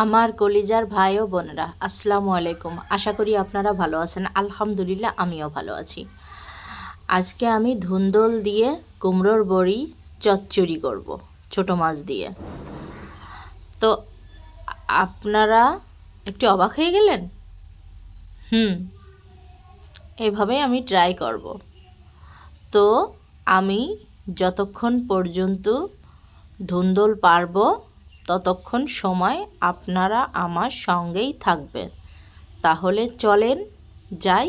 আমার কলিজার ভাই ও বোনেরা, আসসালামু আলাইকুম। আশা করি আপনারা ভালো আছেন। আলহামদুলিল্লাহ, আমিও ভালো আছি। আজকে আমি ধুন্দল দিয়ে কুমড়োর বড়ি চচ্চড়ি করব, ছোট মাছ দিয়ে। তো আপনারা একটু অবাক হয়ে গেলেন? এইভাবেই আমি ট্রাই করব। তো আমি যতক্ষণ পর্যন্ত ধুন্দল পারবো ততক্ষণ সময় আপনারা আমার সঙ্গেই থাকবেন। তাহলে চলেন যাই।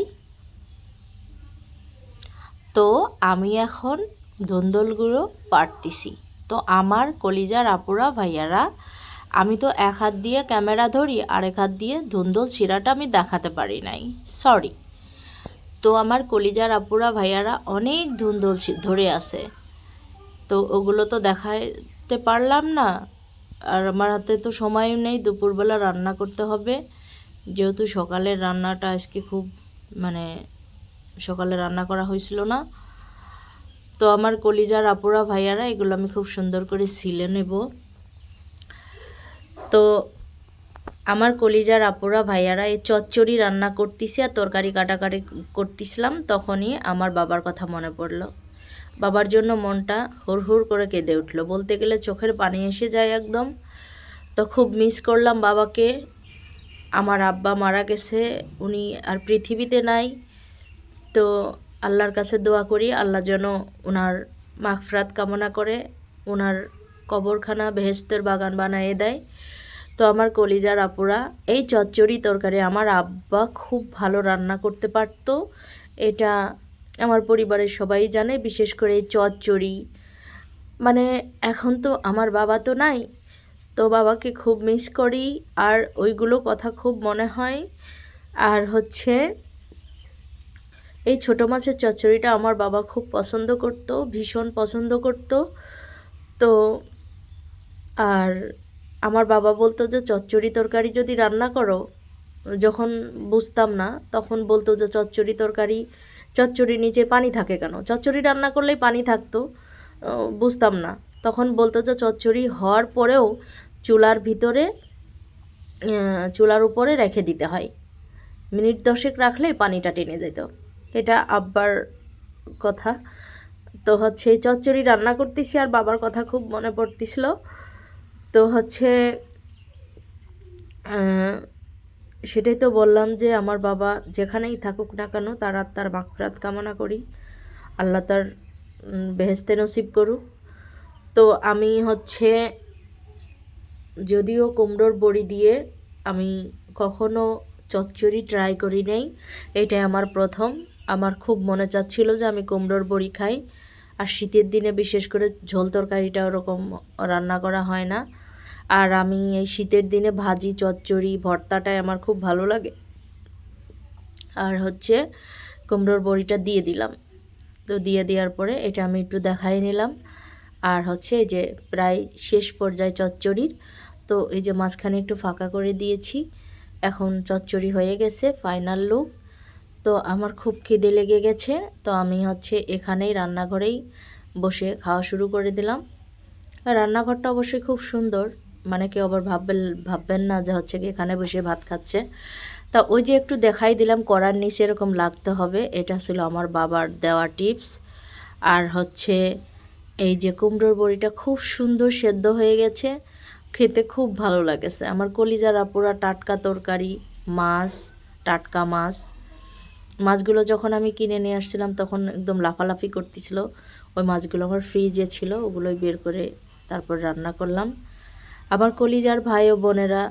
তো আমি এখন ধুন্দলগুলো পাড়তেছি। তো আমার কলিজার আপুরা ভাইয়ারা, আমি তো এক হাত দিয়ে ক্যামেরা ধরি, আরেক হাত দিয়ে ধুন্দল ছিঁড়াটা আমি দেখাতে পারি নাই, সরি। তো আমার কলিজার আপুরা ভাইয়ারা অনেক ধুন্দল ধরে আছে, তো ওগুলো তো দেখাতে পারলাম না। আর আমার হাতে তো সময়ও নেই, দুপুরবেলা রান্না করতে হবে। যেহেতু সকালের রান্নাটা আজকে খুব সকালে রান্না করা হয়েছিল না। তো আমার কলিজার আপুরা ভাইয়ারা, এগুলো আমি খুব সুন্দর করে ছিলে নেব। তো আমার কলিজার আপুরা ভাইয়ারা এই চচ্চড়ি রান্না করতেছি আর তরকারি কাটাকাটি করতেছিলাম, তখনই আমার বাবার কথা মনে পড়লো। বাবার জন্য মনটা হুড় করে কেঁদে উঠলো, বলতে গেলে চোখের পানি এসে যায় একদম। তো খুব মিস করলাম বাবাকে। আমার আব্বা মারা গেছে, উনি আর পৃথিবীতে নাই। তো আল্লাহর কাছে দোয়া করি, আল্লাহ যেন ওনার মাগফিরাত কামনা করে ওনার কবরখানা বেহেশতের বাগান বানিয়ে দেয়। তো আমার কলিজার আপুরা, এই চচ্চড়ি তরকারি আমার আব্বা খুব ভালো রান্না করতে পারতো। এটা আমার পরিবারের সবাই জানে। বিশেষ করে এই চচ্চড়ি, এখন তো আমার বাবা তো নাই, তো বাবাকে খুব মিস করি, আর ওইগুলো কথা খুব মনে হয়। আর এই ছোটো মাছের চচ্চড়িটা আমার বাবা খুব পছন্দ করত, ভীষণ পছন্দ করত। তো আর আমার বাবা বলতো যে চচ্চড়ি তরকারি যদি রান্না করো, যখন বুঝতাম না তখন বলতো যে চচ্চড়ির নিচে পানি থাকে কেন? চচ্চড়ি রান্না করলেই পানি থাকতো, বুঝতাম না। তখন বলতো যে চচ্চড়ি হওয়ার পরেও চুলার উপরে রেখে দিতে হয়, মিনিট 10 রাখলেই পানিটা টেনে যেত। এটা আব্বার কথা। তো এই চচ্চড়ি রান্না করতেছি আর বাবার কথা খুব মনে পড়তেছিল। তো সেটাই তো বললাম যে আমার বাবা যেখানেই থাকুক না কেন, তার আত্মার মাগফিরাত কামনা করি, আল্লাহ তার বেহেশতে নসিব করুক। তো আমি যদিও কুমড়োর বড়ি দিয়ে আমি কখনো চচ্চড়ি ট্রাই করি নাই, এটাই আমার প্রথম। আমার খুব মনে চাচ্ছিল যে আমি কুমড়োর বড়ি খাই। আর শীতের দিনে বিশেষ করে ঝোল তরকারিটা ওরকম রান্না করা হয় না। আর আমি এই শীতের দিনে ভাজি, চচ্চড়ি, ভর্তাটাই আমার খুব ভালো লাগে। আর কুমড়োর বড়িটা দিয়ে দিলাম। তো দিয়ে দেওয়ার পরে এটা আমি একটু দেখাই নিলাম। আর এই যে প্রায় শেষ পর্যায়ে চচ্চড়ির। তো এই যে মাঝখানে একটু ফাঁকা করে দিয়েছি, এখন চচ্চড়ি হয়ে গেছে, ফাইনাল লুক। তো আমার খুব খিদে লেগে গেছে, তো আমি এখানেই রান্নাঘরেই বসে খাওয়া শুরু করে দিলাম। রান্নাঘরটা অবশ্যই খুব সুন্দর, কেউ আবার ভাববেন না যে কি এখানে বসে ভাত খাচ্ছে। তা ওই যে একটু দেখাই দিলাম, কড়ার নিচে এরকম লাগতে হবে, এটা ছিল আমার বাবার দেওয়া টিপস। আর এই যে কুমড়োর বড়িটা খুব সুন্দর সেদ্ধ হয়ে গেছে, খেতে খুব ভালো লাগেছে। আমার কলিজার আপুরা টাটকা তরকারি, টাটকা মাছগুলো যখন আমি কিনে নিয়ে আসছিলাম তখন একদম লাফালাফি করতেছিল। ওই মাছগুলো আমার ফ্রিজে ছিল, ওগুলোই বের করে তারপর রান্না করলাম। আমার কলিজার ভাই ও বোনেরা,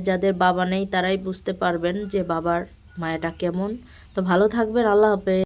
যাদের বাবা নেই তারাই বুঝতে পারবেন যে বাবার মায়াটা কেমন। তো ভালো থাকবেন, আল্লাহ হাফেজ।